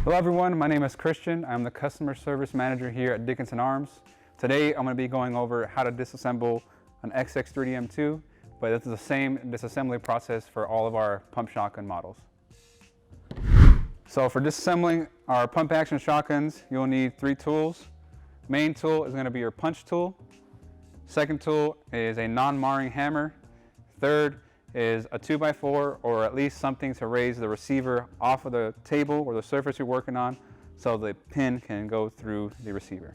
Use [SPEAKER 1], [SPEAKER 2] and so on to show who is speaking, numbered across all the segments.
[SPEAKER 1] Hello everyone, my name is Christian. I'm the Customer Service Manager here at Dickinson Arms. Today I'm going to be going over how to disassemble an XX3D-M-2, but it's the same disassembly process for all of our pump shotgun models. So for disassembling our pump action shotguns, you'll need 3 tools. Main tool is going to be your punch tool. Second tool is a non-marring hammer. Third is a 2x4 or at least something to raise the receiver off of the table or the surface you're working on so the pin can go through the receiver.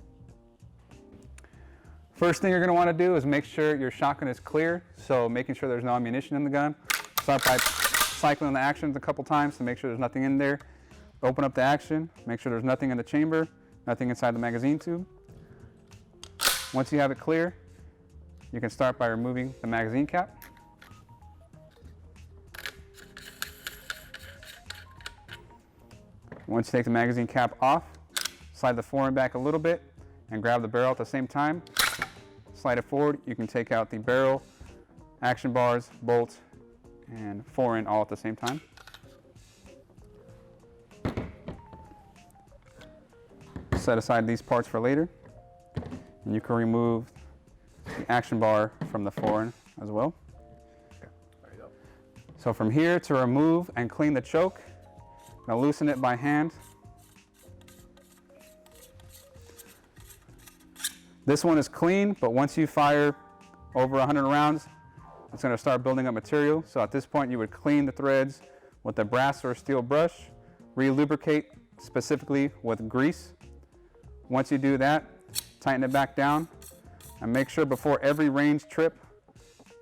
[SPEAKER 1] First thing you're going to want to do is make sure your shotgun is clear, so making sure there's no ammunition in the gun. Start by cycling the actions a couple times to make sure there's nothing in there. Open up the action, make sure there's nothing in the chamber, nothing inside the magazine tube. Once you have it clear, you can start by removing the magazine cap. Once you take the magazine cap off, slide the fore-end back a little bit and grab the barrel at the same time. Slide it forward, you can take out the barrel, action bars, bolts, and fore-end all at the same time. Set aside these parts for later, and you can remove the action bar from the fore-end as well. There you go. So from here, to remove and clean the choke, now loosen it by hand. This one is clean, but once you fire over 100 rounds, it's going to start building up material. So at this point, you would clean the threads with a brass or steel brush, re-lubricate specifically with grease. Once you do that, tighten it back down, and make sure before every range trip,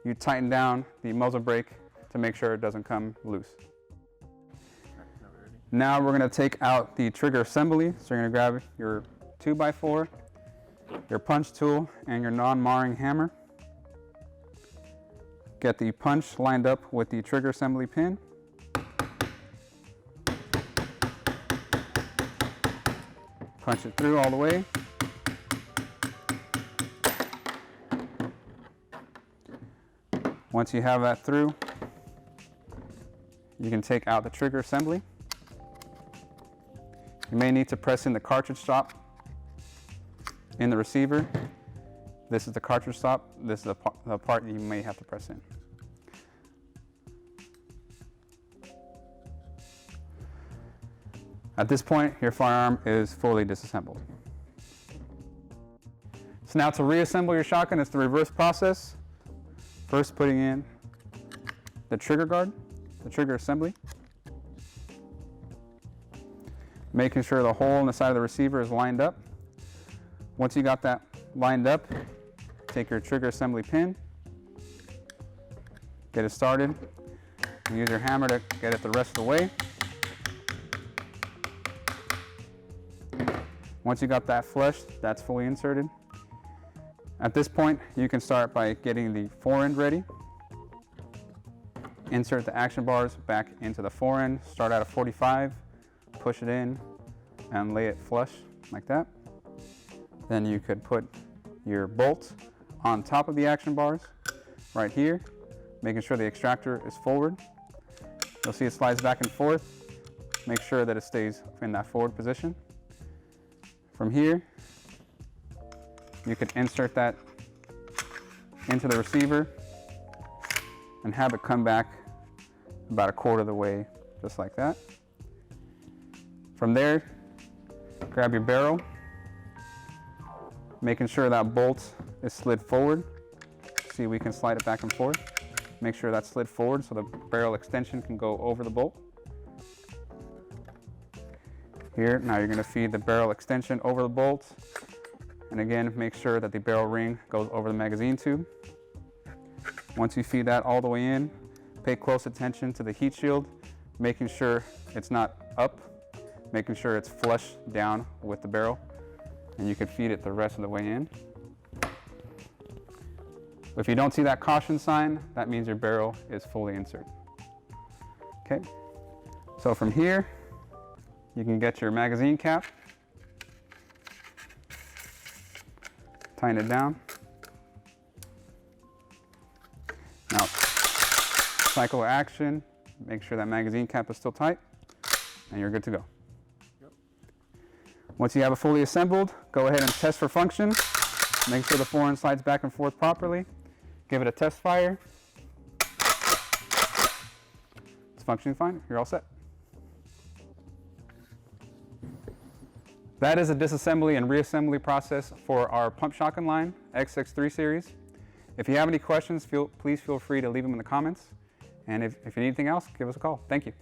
[SPEAKER 1] you tighten down the muzzle brake to make sure it doesn't come loose. Now we're going to take out the trigger assembly. So you're going to grab your 2x4, your punch tool, and your non-marring hammer. Get the punch lined up with the trigger assembly pin. Punch it through all the way. Once you have that through, you can take out the trigger assembly. You may need to press in the cartridge stop in the receiver. This is the cartridge stop. This is the part you may have to press in. At this point, your firearm is fully disassembled. So now to reassemble your shotgun, it's the reverse process. First putting in the trigger guard, the trigger assembly. Making sure the hole in the side of the receiver is lined up. Once you got that lined up, take your trigger assembly pin, get it started, and use your hammer to get it the rest of the way. Once you got that flush, that's fully inserted. At this point, you can start by getting the fore-end ready. Insert the action bars back into the fore-end, start at a 45, push it in, and lay it flush like that. Then you could put your bolt on top of the action bars right here, making sure the extractor is forward. You'll see it slides back and forth. Make sure that it stays in that forward position. From here, you could insert that into the receiver and have it come back about a quarter of the way, just like that. From there, grab your barrel, making sure that bolt is slid forward. See, we can slide it back and forth. Make sure that's slid forward so the barrel extension can go over the bolt. Here, now you're going to feed the barrel extension over the bolt. And again, make sure that the barrel ring goes over the magazine tube. Once you feed that all the way in, pay close attention to the heat shield, making sure it's not up, making sure it's flush down with the barrel, and you can feed it the rest of the way in. If you don't see that caution sign, that means your barrel is fully inserted. Okay, so from here, you can get your magazine cap, tighten it down. Now, cycle action, make sure that magazine cap is still tight, and you're good to go. Yep. Once you have it fully assembled, go ahead and test for function. Make sure the foreign slides back and forth properly. Give it a test fire. It's functioning fine. You're all set. That is a disassembly and reassembly process for our pump shotgun line, XX3 series. If you have any questions, please feel free to leave them in the comments. And if you need anything else, give us a call. Thank you.